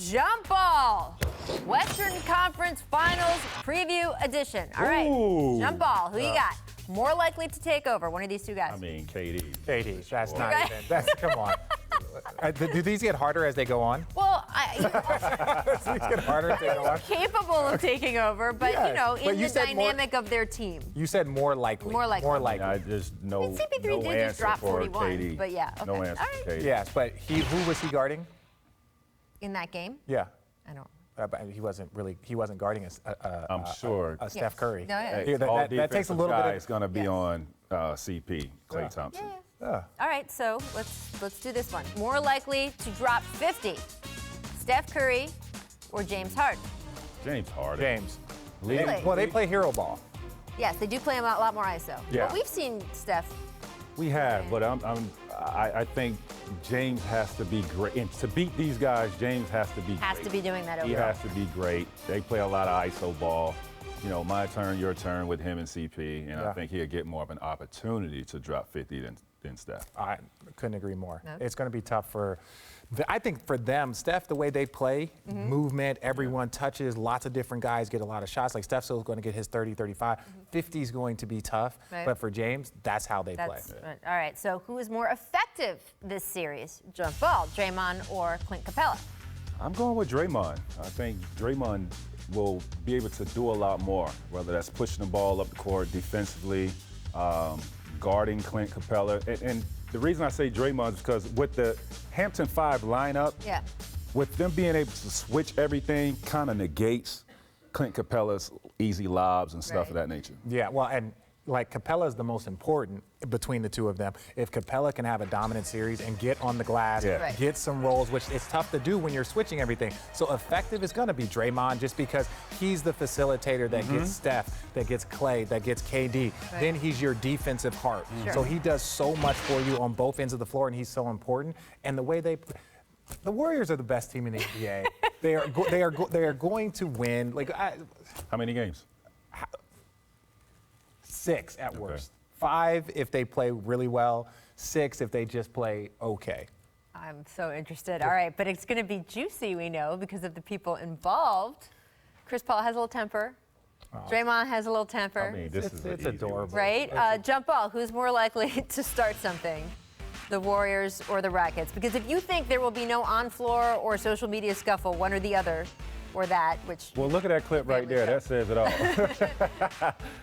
Jump Ball, Western Conference Finals Preview Edition. All right, Ooh. Jump Ball, who you got? More likely to take over, one of these two guys. I mean, KD. KD, that's not Okay. even, that's, come on. Do these get harder as they go on? Well, Do these get harder as they go on? capable of taking over, but Yes, you know, but in you the said more- dynamic of their team. You said more likely. More likely. More likely. I just no, I mean, CP3 no did just answer drop for 41, KD. but yeah, No okay. answer All for right. KD. Yes, but who was he guarding? In that game, Yeah. I don't. But he wasn't guarding I'm sure. a Steph Yes. Curry. No, yeah. Yeah, all that takes a little bit It's of. going to be Yes. on CP, Klay Yeah. Thompson. Yeah. All right, so let's do this one. More likely to drop 50, Steph Curry or James Harden? James Harden. James. Really? Well, they play hero ball. Yes, they do play a lot more ISO. Yeah. But we've seen Steph. We have, but I think James has to be great. And to beat these guys, James has to be Has great. to be doing that over. He has to be great. They play a lot of ISO ball. You know, my turn, your turn with him and CP, and Yeah. I think he'll get more of an opportunity to drop 50 than Steph. I couldn't agree more. No? It's going to be tough I think for them, Steph, the way they play, movement, everyone touches, lots of different guys get a lot of shots. Like Steph's still going to get his 30, 35. 50 is going to be tough. Right. But for James, that's how they play. That's right. All right, so who is more effective this series? Jump Ball, Draymond or Clint Capella? I'm going with Draymond. I think Draymond will be able to do a lot more, whether that's pushing the ball up the court defensively, guarding Clint Capella. And the reason I say Draymond is because with the Hampton 5 lineup, Yeah. with them being able to switch everything, kind of negates Clint Capella's easy lobs and stuff Right. of that nature. Yeah, well, and like Capella is the most important between the two of them. If Capella can have a dominant series and get on the glass, Yeah. Right. get some rolls, which it's tough to do when you're switching everything. So effective is going to be Draymond just because he's the facilitator that gets Steph, that gets Clay, that gets KD. Right. Then he's your defensive heart. Sure. So he does so much for you on both ends of the floor, and he's so important. And the way the Warriors are the best team in the NBA. they are going to win. How many games? 6 at worst. 5 if they play really well. 6 if they just play okay. I'm so interested. All right, but it's going to be juicy, we know, because of the people involved. Chris Paul has a little temper. Draymond has a little temper. I mean, this is an it's easy one. adorable. Right? Jump Ball, who's more likely to start something? The Warriors or the Rockets? Because if you think there will be no on-floor or social media scuffle, one or the other, or that, which, Well, look at that clip right there. That says it all.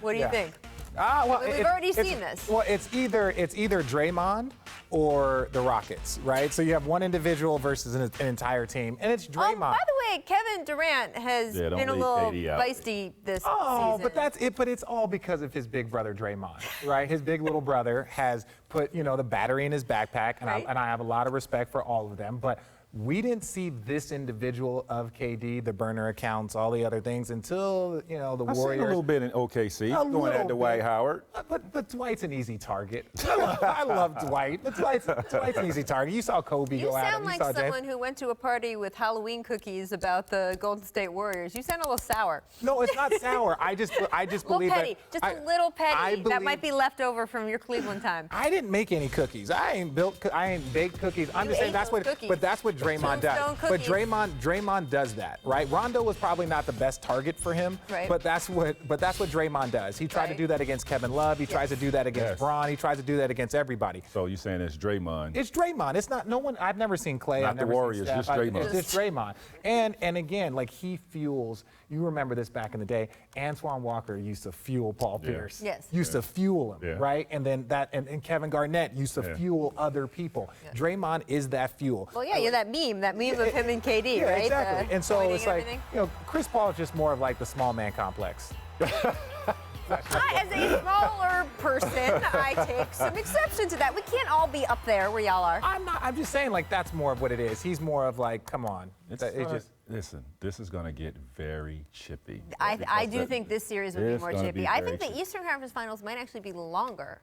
what do you Yeah. think? Well, We've already seen this. Well, it's either Draymond or the Rockets, right? So you have one individual versus an entire team, and it's Draymond. By the way, Kevin Durant has Yeah, don't been a leave little KD out. feisty this Oh, season. but that's it. But it's all because of his big brother Draymond, right? His big little brother has put, the battery in his backpack, and Right. I have a lot of respect for all of them. But we didn't see this individual of KD, the burner accounts, all the other things, until the I've seen a Warriors. little bit in OKC, A going at little Dwight bit. Howard. But Dwight's an easy target. I love Dwight, but Dwight's an easy target. You saw Kobe You go at him. sound You like saw James. someone who went to a party with Halloween cookies about the Golden State Warriors. You sound a little sour. No, it's not sour. I just A little believe petty. that. Just I- a little petty. I That might believe- be left over from your Cleveland time. I didn't make any cookies. I ain't baked cookies. I'm You just saying ate that's those what. cookies. But that's what Draymond does. Tombstone But cookies. Draymond does that, right? Rondo was probably not the best target for him. Right. But that's what Draymond does. He tried to Right. do that against Kevin Love. He tries to do that against Yes. Bron. He tries to do that against everybody. So you're saying it's Draymond. It's Draymond. It's not no one. I've never seen Clay. Not I've the never Warriors, Seen Steph. just Draymond. It's just Draymond. And again, like he fuels. You remember this back in the day. Antoine Walker used to fuel Paul Yeah. Pierce. Yes. Used to fuel him, Yeah. right? And then and Kevin Garnett used to Yeah. fuel other people. Draymond is that fuel. Well, yeah, you're that meme of him and KD, Yeah, right? exactly. The And so pointing it's and like, everything. Chris Paul is just more of like the small man complex. As a smaller person, I take some exception to that. We can't all be up there where y'all are. I'm just saying like that's more of what it is. He's more of like, come on. Listen, this is going to get very chippy. I do think this series would be It's more gonna chippy. be I very think the chippy. Eastern Conference Finals might actually be longer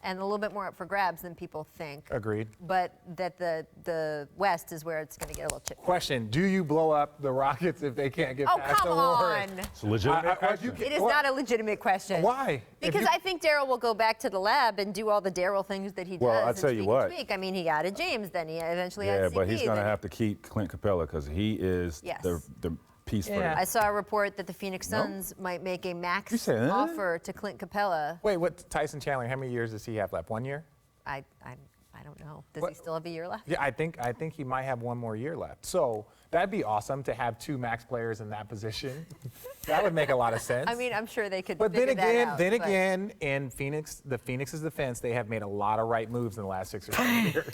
and a little bit more up for grabs than people think. Agreed. But that the West is where it's going to get a little chippy. Question: do you blow up the Rockets if they can't get Oh, past come the Warriors? on. It's a legitimate question. It is not a legitimate question. Why? Because I think Daryl will go back to the lab and do all the Daryl things that he does. Well, I'll and tell you tweak what. and tweak. I mean, he added James, then he eventually Yeah, added CP. but he's going to then- have to keep Clint Capella because he is Yes. the piece for Yeah. him. I saw a report that the Phoenix Suns might make a max You said, huh? offer to Clint Capella. Wait, what? Tyson Chandler? How many years does he have left? 1 year? I don't know. Does What? he still have a year left? Yeah, I think he might have 1 more year left. So that'd be awesome to have 2 max players in that position. That would make a lot of sense. I mean, I'm sure they could. but figure that out, but- in Phoenix's defense, they have made a lot of right moves in the last 6 or 7 years.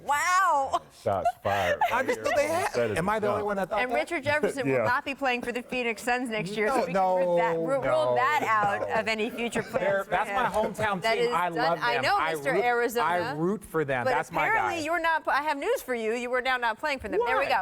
Wow. Shots fired. I'm just they have. Am I the only one that thought And that? Richard Jefferson Yeah. will not be playing for the Phoenix Suns next year, so we can No, rule that out no. of any future plans. for That's him. my hometown That team. is I done- love them. I know, Mr. root, Arizona. I root for them. But That's my guy. apparently, you're not. I have news for you. You were now not playing for them. There we go.